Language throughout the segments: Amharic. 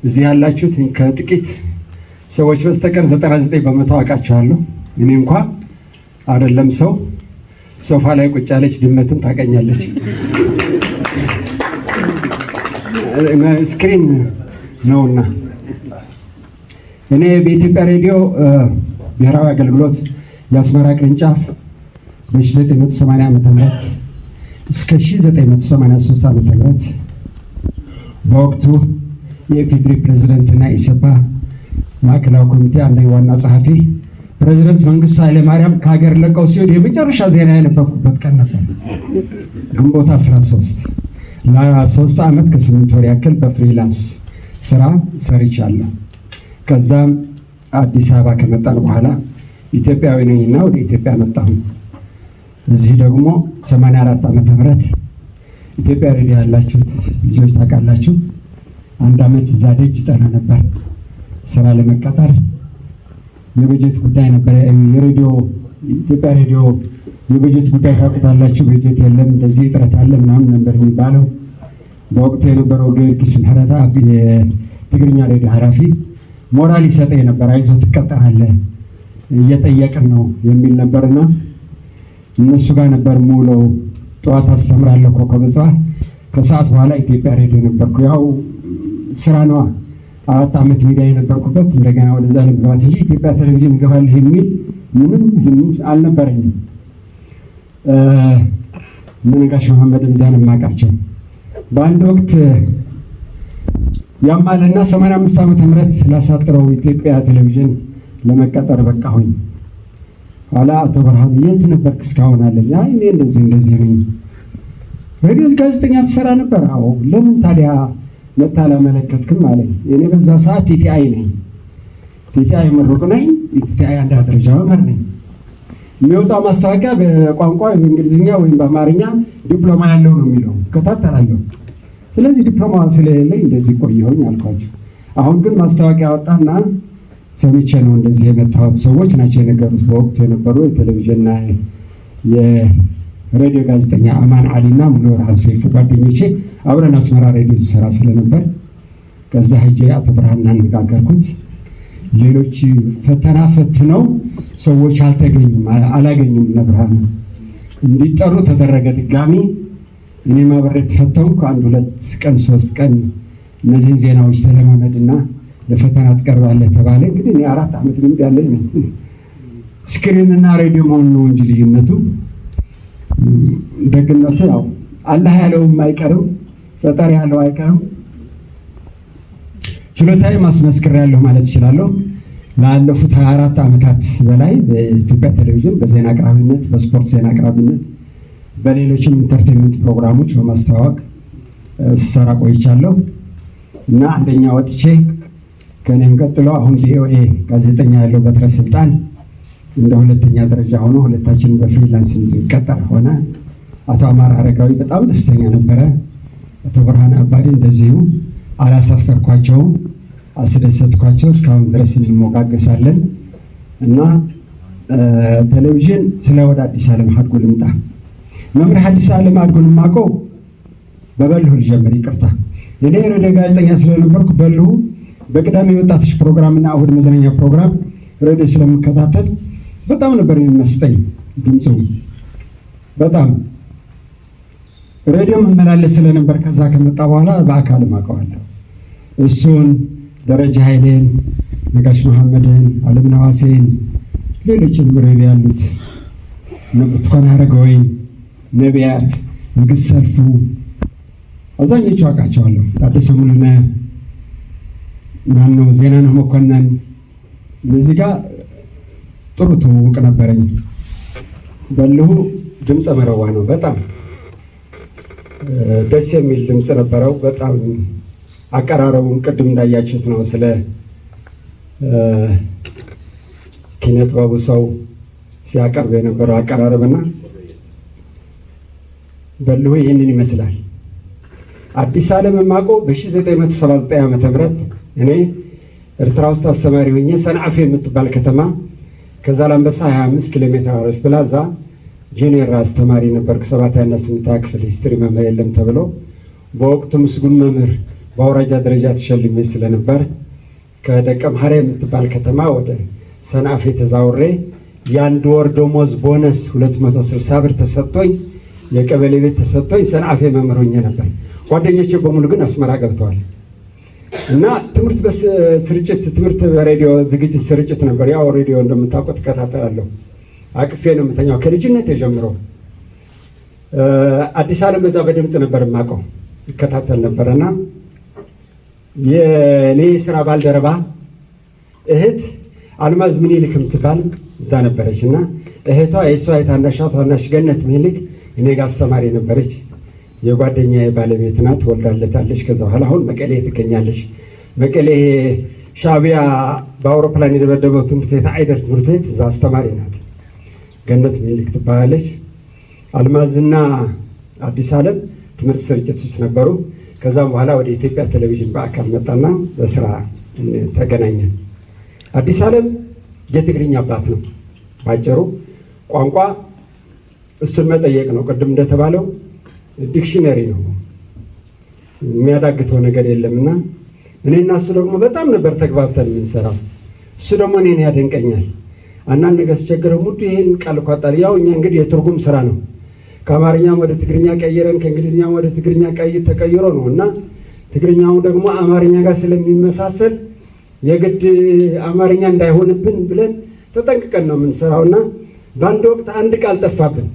እዚህ ያላችሁት ከጥቂት ሰዎች በስተቀር 99% አውቃቸዋለሁ። እኔ እንኳ አይደለም ሰው ሶፋ ላይ ቁጭ ያለች ድመትን ታቀኛለች። ስክሪን ነውና እኔ በኢትዮጵያ ሬዲዮ ብሔራዊ አገልግሎት የአስመራ ቅርንጫፍ በ1980 ዓ.ም እስከ 1983 ዓ.ም በወቅቱ የኢፌዴሪ ፕሬዝዳንትና ኢሰፓ ማዕከላዊ ኮሚቴ አንደኛ ዋና ጸሐፊ ፕሬዝዳንት መንግስቱ ኃይለማርያም ከሀገር ለቀው ሲሆን የመጨረሻ ዜና የነበርኩበት ቀን ነበር። ግንቦት 13 ለ3 ዓመት ከ8 ወር ያክል በፍሪላንስ ስራ ሰርቻለሁ። ከዛም አዲስ አበባ ከመጣን በኋላ ኢትዮጵያዊ ነኝና ወደ ኢትዮጵያ መጣሁ። እዚህ ደግሞ 84 ዓመተ ምህረት ኢትዮጵያ ሬዲዮ ያላችሁት ልጆች ታውቃላችሁ። 1 ዓመት እዛ ደጅ ጠና ነበር ስራ ለመቀጠር የበጀት ጉዳይ ነበር። የሬዲዮ ኢትዮጵያ ሬዲዮ የበጀት ጉዳይ ታውቁታላችሁ። በጀት የለም እንደዚህ እጥረት አለ ምናምን ነበር የሚባለው። በወቅቱ የነበረው ጊዮርጊስ ምህረታ የትግርኛ ሬዲዮ ኃላፊ ሞራል ይሰጠኝ ነበር። አይዞህ ትቀጠራለህ እየጠየቅን ነው የሚል ነበርና እነሱ ጋር ነበር ሙሉው። ጠዋት አስተምራለሁ ኮከበጽባ፣ ከሰዓት በኋላ ኢትዮጵያ ሬዲዮ ነበርኩ። ያው ስራ ነዋ። 4 ዓመት ሚዲያ የነበርኩበት እንደገና ወደዛ ልግባት እንጂ ኢትዮጵያ ቴሌቪዥን እገባለሁ የሚል ምንም አልነበረኝም። ነጋሽ መሐመድን ዛን ማቃቸው በአንድ ወቅት ያማልና 85 ዓመተ ምህረት ላሳጥረው ኢትዮጵያ ቴሌቪዥን ለመቀጠር በቃሁኝ። ኋላ አቶ ብርሃኑ የት ነበርክ እስካሁን አለኝ። አይ እኔ እንደዚህ ነኝ። ሬዲዮ ጋዜጠኛ ትሰራ ነበር? አዎ። ለምን ታዲያ መታ አላመለከትክም አለኝ። እኔ በዛ ሰዓት ቲቲአይ ነኝ። ቲቲአይ ምሩቅ ነኝ። ቲቲአይ አንድ ደረጃ መምህር ነኝ። የሚወጣው ማስታወቂያ በቋንቋ በእንግሊዝኛ ወይም በአማርኛ ዲፕሎማ ያለው ነው የሚለው እከታተላለሁ። ስለዚህ ዲፕሎማ ስለሌለኝ እንደዚህ ቆየሁኝ አልኳቸው። አሁን ግን ማስታወቂያ ወጣና ሰምቼ ነው እንደዚህ የመጣሁት። ሰዎች ናቸው የነገሩት። በወቅቱ የነበሩ የቴሌቪዥንና የሬዲዮ ጋዜጠኛ አማን አሊና ሙሉ ብርሃን ሰይፉ ጓደኞቼ አብረን አስመራ ሬዲዮ ትሰራ ስለነበር ከዛ ሄጄ አቶ ብርሃን አነጋገርኩት። ሌሎች ፈተና ፈትነው ሰዎች አላገኙም። ነብርሃን እንዲጠሩ ተደረገ ድጋሚ። እኔም አብሬ ተፈተንኩ። 1-2 ቀን 3 ቀን እነዚህን ዜናዎች ተለማመድና ለፈተና ትቀርባለህ ተባለ። እንግዲህ እኔ 4 ዓመት ልምድ ያለኝ ነኝ። ስክሪን እና ሬዲዮ መሆኑ ነው እንጂ ልዩነቱ። ደግነቱ ያው አላህ ያለውም አይቀርም ፈጣሪ ያለው አይቀርም። ችሎታዬ ማስመስከሪያለሁ ማለት እችላለሁ። ላለፉት 24 ዓመታት በላይ በኢትዮጵያ ቴሌቪዥን በዜና አቅራቢነት፣ በስፖርት ዜና አቅራቢነት፣ በሌሎችም ኢንተርቴይንመንት ፕሮግራሞች በማስተዋወቅ ስሰራ ቆይቻለሁ እና አንደኛ ወጥቼ ከኔም ቀጥሎ አሁን ቪኦኤ ጋዜጠኛ ያለው በትረ ስልጣን እንደ ሁለተኛ ደረጃ ሆኖ ሁለታችን በፍሪላንስ እንቀጠር ሆነ። አቶ አማራ አረጋዊ በጣም ደስተኛ ነበረ። አቶ ብርሃን አባዲ እንደዚሁ አላሳፈርኳቸውም፣ አስደሰትኳቸው። እስካሁን ድረስ እንሞጋገሳለን እና ቴሌቪዥን ስለ ወደ አዲስ ዓለም አድጎ ልምጣ። መምህር አዲስ ዓለም አድጎን የማውቀው በበልሁ ልጀምር፣ ይቅርታ። እኔ ሬዲዮ ጋዜጠኛ ስለነበርኩ በልሁ በቅዳሜ ወጣቶች ፕሮግራምና እሑድ መዝናኛ ፕሮግራም ሬዲዮ ስለምከታተል በጣም ነበር የሚመስጠኝ ድምፁ። በጣም ሬዲዮ መመላለስ ስለነበር ከዛ ከመጣ በኋላ በአካል አውቀዋለሁ። እሱን ደረጃ ኃይሌን፣ ነጋሽ መሐመድን፣ አለም ነዋሴን፣ ሌሎችም ሬዲዮ ያሉት ብርቱካን አረጋወይን፣ ነቢያት፣ ንግስት ሰልፉ አብዛኞቹ አውቃቸዋለሁ። ታደሰ ሙሉነህ ማነው ዜናነህ መኮንን እዚህ ጋር ጥሩ ትውውቅ ነበረኝ። በልሁ ድምፀ መረዋ ነው። በጣም ደስ የሚል ድምፅ ነበረው። በጣም አቀራረቡን ቅድም እንዳያችሁት ነው። ስለ ኪነ ጥበቡ ሰው ሲያቀርብ የነበረው አቀራረብና በልሁ ይህንን ይመስላል። አዲስ ዓለም የማውቀው በ1979 ዓመተ ምህረት እኔ ኤርትራ ውስጥ አስተማሪ ሆኜ ሰንዓፌ የምትባል ከተማ ከዛላምበሳ 25 ኪሎ ሜትር አረፍ ብላ እዛ ጄኔራ አስተማሪ ነበርኩ። 7ኛ እና 8ኛ ክፍል ሂስትሪ መምህር የለም ተብሎ በወቅቱ ምስጉን መምህር በአውራጃ ደረጃ ተሸልሜ ስለነበር ከደቀ መሐራ የምትባል ከተማ ወደ ሰንአፌ ተዛውሬ የአንድ ወር ደሞዝ ቦነስ 260 ብር ተሰጥቶኝ የቀበሌ ቤት ተሰጥቶኝ ሰንአፌ መምህር ሆኜ ነበር። ጓደኞቼ በሙሉ ግን አስመራ ገብተዋል። እና ትምህርት በስርጭት ትምህርት በሬዲዮ ዝግጅት ስርጭት ነበር። ያው ሬዲዮ እንደምታውቁት እከታተላለሁ። አቅፌ ነው የምተኛው ከልጅነት ጀምሮ። አዲስ ዓለም በዛ በድምፅ ነበር የማውቀው እከታተል ነበርና የኔ ስራ ባልደረባ እህት አልማዝ ምኒልክ የምትባል እዛ ነበረች እና እህቷ የእሷ ታናሽ ገነት ምኒልክ እኔ ጋር አስተማሪ ነበረች። የጓደኛዬ ባለቤት ናት፣ ወልዳለታለች። ከዛ በኋላ አሁን መቀሌ ትገኛለች። መቀሌ ሻዕቢያ በአውሮፕላን የደበደበው ትምህርት ቤት አይደር ትምህርት ቤት እዛ አስተማሪ ናት። ገነት ምኒልክ ትባላለች። አልማዝና አዲስ ዓለም ትምህርት ስርጭት ውስጥ ነበሩ። ከዛም በኋላ ወደ ኢትዮጵያ ቴሌቪዥን በአካል መጣና በስራ ተገናኘን። አዲስ ዓለም የትግርኛ አባት ነው። ባጭሩ ቋንቋ እሱን መጠየቅ ነው። ቅድም እንደተባለው ዲክሽነሪ ነው፣ የሚያዳግተው ነገር የለምና እኔና እሱ ደግሞ በጣም ነበር ተግባብተን የምንሰራው። እሱ ደግሞ እኔን ያደንቀኛል። አንዳንድ ነገር ሲቸግረው ሙሉ ይሄን ቃል እኮ አጣል። ያው እኛ እንግዲህ የትርጉም ስራ ነው። ከአማርኛም ወደ ትግርኛ ቀይረን ከእንግሊዝኛም ወደ ትግርኛ ተቀይሮ ነው እና ትግርኛው ደግሞ አማርኛ ጋር ስለሚመሳሰል የግድ አማርኛ እንዳይሆንብን ብለን ተጠንቅቀን ነው የምንሰራውና በአንድ ወቅት አንድ ቃል ጠፋብን።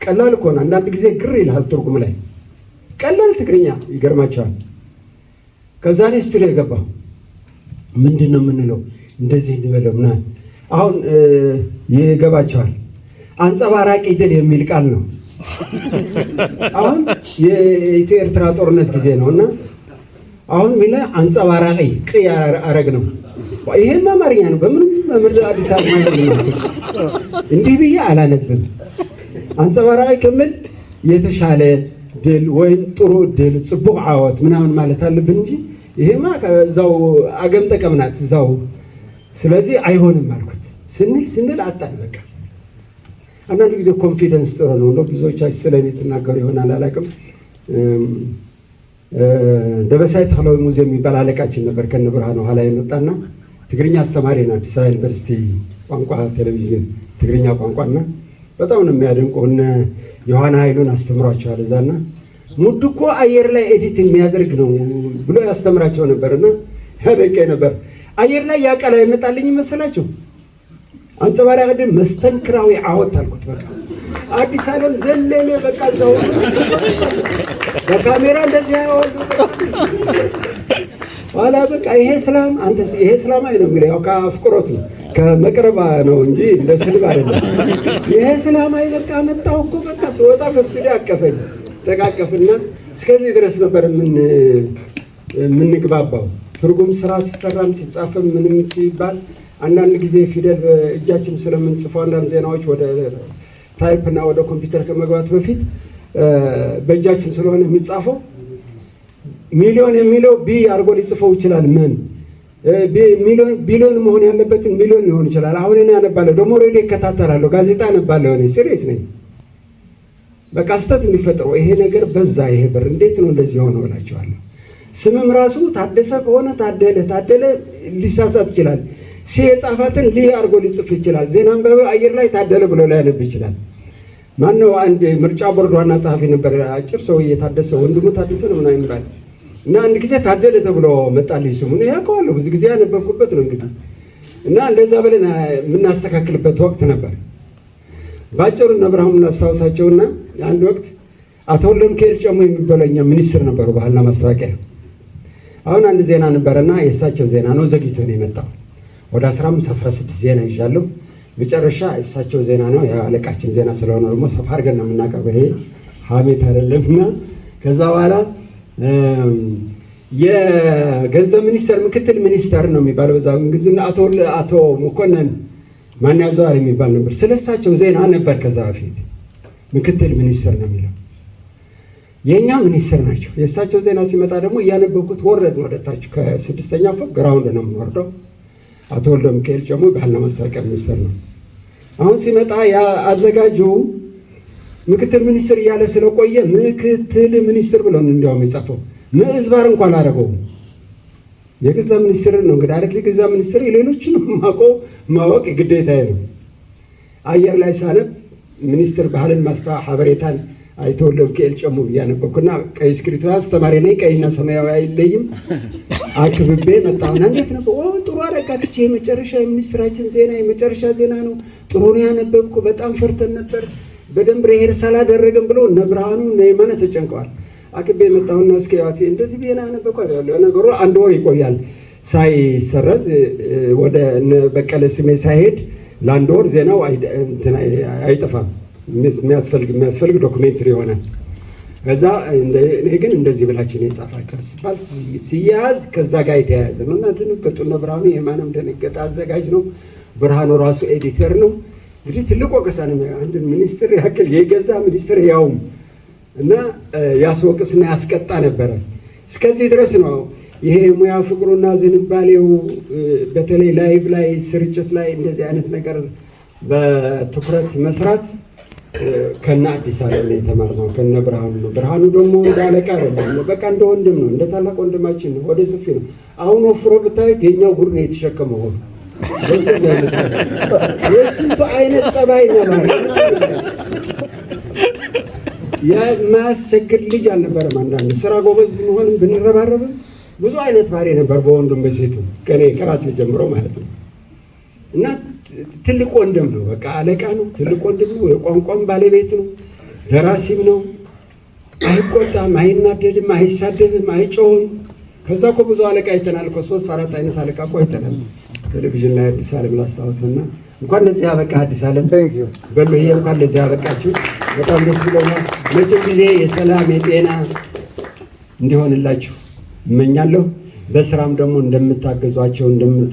ቀላል እኮ ነው። አንዳንድ ጊዜ ግር ይልሃል ትርጉም ላይ ቀላል ትግርኛ ይገርማቸዋል። ከዛ እኔ ስቱዲዮ የገባሁ ምንድን ነው የምንለው እንደዚህ እንበለው ምናምን አሁን ይገባቸዋል። አንጸባራቂ ድል የሚል ቃል ነው። አሁን የኢትዮ ኤርትራ ጦርነት ጊዜ ነውና አሁን ሚለ አንጸባራቂ ቅይ አረግ ነው። ይሄም አማርኛ ነው። በምንም በምድር አዲስ አበባ ነው እንዲህ ብዬ አላነብም። አንጸባራቂ ከምን የተሻለ ድል ወይም ጥሩ ድል ጽቡቅ ዓወት ምናምን ማለት አለብን እንጂ ይሄማ ከዛው አገም ጠቀምናት እዛው። ስለዚህ አይሆንም አልኩት። ስንል አጣን በቃ። አንዳንድ ጊዜ ኮንፊደንስ ጥሩ ነው። እንደው ብዙዎቻችሁ ስለኔ ተናገሩ ይሆናል አላውቅም። ደበሳይ ተክለው ሙዚየም የሚባል አለቃችን ነበር ከነ ብርሃኑ ኋላ የመጣና ትግርኛ አስተማሪ ነው። አዲስ አበባ ዩኒቨርሲቲ ቋንቋ ቴሌቪዥን ትግርኛ ቋንቋና በጣም ነው የሚያደንቀው። እነ ዮሐና ኃይሉን አስተምሯቸዋል እዛና ሙድ እኮ አየር ላይ ኤዲት የሚያደርግ ነው ብሎ ያስተምራቸው ነበርና ያደንቀኝ ነበር። አየር ላይ ያቀላ ይመጣልኝ መሰላችሁ። አንጸባራቂ ድል መስተንክራዊ ዓወት አልኩት። በቃ አዲስ ዓለም ዘለለ በቃ እዛው በካሜራ እንደዚህ ያወጡ ኋላ በቃ ይሄ ሰላም አንተስ ይሄ ሰላም አይደለም እንግዲህ ያው ከአፍቅሮት ነው ከመቅረባ ነው እንጂ እንደ ስልብ አይደለም። ይሄ ሰላም አይ በቃ መጣሁ እኮ በቃ ስወጣ ከስቱዲዮ አቀፈኝ ተቃቀፍና እስከዚህ ድረስ ነበር የምንግባባው። ትርጉም ስራ ሲሰራም ሲጻፍም ምንም ሲባል አንዳንድ ጊዜ ፊደል በእጃችን ስለምንጽፈው አንዳንድ ዜናዎች ወደ ታይፕ እና ወደ ኮምፒውተር ከመግባት በፊት በእጃችን ስለሆነ የሚጻፈው ሚሊዮን የሚለው ቢ አድርጎ ሊጽፈው ይችላል። ምን ቢሊዮን መሆን ያለበትን ሚሊዮን ሊሆን ይችላል። አሁን እኔ አነባለሁ ደግሞ ሬዲዮ እከታተላለሁ፣ ጋዜጣ አነባለሁ። እኔ ሲሪየስ ነኝ። በቃ ስህተት የሚፈጥረው ይሄ ነገር በዛ። ይሄ ብር እንዴት ነው እንደዚህ ሆነው እላቸዋለሁ። ስምም ራሱ ታደሰ ከሆነ ታደለ ሊሳሳት ይችላል። ሲ የጻፋትን ሊ አድርጎ ሊጽፍ ይችላል። ዜና አንባቢ አየር ላይ ታደለ ብሎ ሊያነብ ይችላል። ማነው አንድ ምርጫ ቦርድ ዋና ጸሐፊ ነበር፣ አጭር ሰውዬ ታደሰ ወንድሙ ታደሰ ነው ምናምን ይባል እና አንድ ጊዜ ታደለ ተብሎ መጣልኝ ስሙን። ያውቀዋለሁ ብዙ ጊዜ ያነበብኩበት ነው እንግዲህ። እና እንደዛ ብለን የምናስተካክልበት ወቅት ነበር። ባጭሩ ነብራም እናስታውሳቸውና አንድ ወቅት አቶ ወልደሚካኤል ጨሞ የሚባለኛ ሚኒስትር ነበሩ ባህልና ማስታወቂያ። አሁን አንድ ዜና ነበርና የእሳቸው ዜና ነው፣ ዘግይቶ ነው የመጣው። ወደ 15-16 ዜና ይዣለሁ። መጨረሻ የእሳቸው ዜና ነው፣ የአለቃችን ዜና ስለሆነ ደግሞ ሰፋ አድርገን ነው የምናቀርበው። ይሄ ሀሜት አይደለምና ከዛ በኋላ የገንዘብ ሚኒስተር ምክትል ሚኒስተር ነው የሚባለው በዛ ጊዜና አቶ መኮንን ማን ያዘዋል የሚባል ነበር። ስለሳቸው ዜና ነበር ከዛ በፊት ምክትል ሚኒስተር ነው የሚለው። የኛ ሚኒስተር ናቸው። የእሳቸው ዜና ሲመጣ ደግሞ እያነበብኩት ወረድን ወደታች ከ6ኛ ፎቅ ግራውንድ ነው የምንወርደው። አቶ ወልደሚካኤል ጨሞ ባህልና ማስታወቂያ ሚኒስተር ነው። አሁን ሲመጣ ያ አዘጋጁ ምክትል ሚኒስትር እያለ ስለቆየ ምክትል ሚኒስትር ብሎ ነው እንዲያውም የጻፈው። ምዕዝባር እንኳን አደረገው። የገዛ ሚኒስትር ነው እንግዲህ አይደል? የገዛ ሚኒስትር የሌሎችን ማወቅ ግዴታዬ ነው። አየር ላይ ሳነብ ሚኒስትር ባህልን ማስተባበሬታን አይተወለም ከኤል ጨሙ ያነበኩና ቀይ ስክሪቶ አስተማሪ ነኝ። ቀይና ሰማያዊ አይለይም። አክብቤ መጣሁና እንዴት ነበር? ጥሩ አረጋትቼ የመጨረሻ የሚኒስትራችን ዜና የመጨረሻ ዜና ነው። ጥሩ ነው ያነበብኩ። በጣም ፈርተን ነበር። በደንብ ሪሄርስ አላደረግም ብሎ እነ ብርሃኑ እነ የማነ ተጨንቀዋል። አክቤ መጣሁና እስኪ ያዋቴ እንደዚህ ዜና ያነበብኩ አይደለም። ነገሩ 1 ወር ይቆያል ሳይሰረዝ ወደ በቀለ ስሜ ሳይሄድ ለ1 ወር ዜናው አይጠፋም። የሚያስፈልግ ዶክሜንተሪ ይሆናል። ከዛ እኔ ግን እንደዚህ ብላችሁ የጻፋችሁ ሲባል ሲያዝ ከዛ ጋር የተያያዘ ነው እና ደነገጡ። እነ ብርሃኑ የማንም ደነገጠ። አዘጋጅ ነው ብርሃኑ ራሱ ኤዲተር ነው። እንግዲህ ትልቅ ወቀሳ ነው። አንድ ሚኒስትር ያክል የገዛ ሚኒስትር ያውም እና ያስወቅስና ያስቀጣ ነበረ። እስከዚህ ድረስ ነው። ይሄ ሙያ ፍቅሩና ዝንባሌው በተለይ ላይቭ ላይ ስርጭት ላይ እንደዚህ አይነት ነገር በትኩረት መስራት ከነ አዲስ ዓለም ነው የተማርነው፣ ከነ ብርሃኑ ነው። ብርሃኑ ደግሞ እንደ አለቃ አይደለም፣ በቃ እንደ ወንድም ነው፣ እንደ ታላቅ ወንድማችን ነው። ወደ ሰፊ ነው። አሁን ወፍሮ ብታዩት የኛው ጉድ ነው የተሸከመው ሆኖ የስንቱ አይነት ጸባይ ነው። የማያስቸግር ልጅ አልነበረም። አንዳንድ ስራ ጎበዝ ብንሆንም ብንረባረብም ብዙ አይነት ባህሪ ነበር በወንዱም በሴቱ ከኔ ከራሴ ጀምሮ ማለት ነው። እና ትልቅ ወንድም ነው። በቃ አለቃ ነው። ትልቅ ወንድም ነው። የቋንቋም ባለቤት ነው። ደራሲም ነው። አይቆጣም፣ አይናደድም፣ አይሳደብም፣ አይጮህም። ከዛ እኮ ብዙ አለቃ አይተናል እኮ 3-4 አይነት አለቃ እኮ አይተናል። ቴሌቪዥን ላይ አዲስ ዓለም ላስታውስና እንኳን ለዚህ አበቃ አዲስ ዓለም በሉ። ይሄ እንኳን ለዚህ አበቃችሁ። በጣም ደስ ብሎኛል። መቼም ጊዜ የሰላም የጤና እንዲሆንላችሁ እመኛለሁ። በስራም ደግሞ እንደምታገዟቸው፣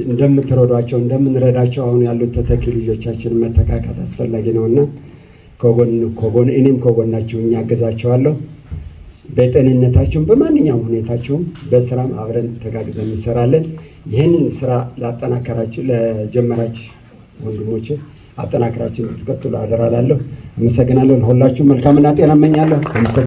እንደምትረዷቸው፣ እንደምንረዳቸው አሁን ያሉት ተተኪ ልጆቻችን መተካካት አስፈላጊ ነውና ከጎን እኔም ከጎናችሁ አገዛቸዋለሁ። በጤንነታችሁም በማንኛውም ሁኔታችሁም በስራም አብረን ተጋግዘን እንሰራለን። ይህንን ስራ ላጠናከራችሁ ለጀመራችሁ ወንድሞቼ አጠናከራችሁ እንድትቀጥሉ አደራ እላለሁ። አመሰግናለሁ። ለሁላችሁ መልካምና ጤና እመኛለሁ።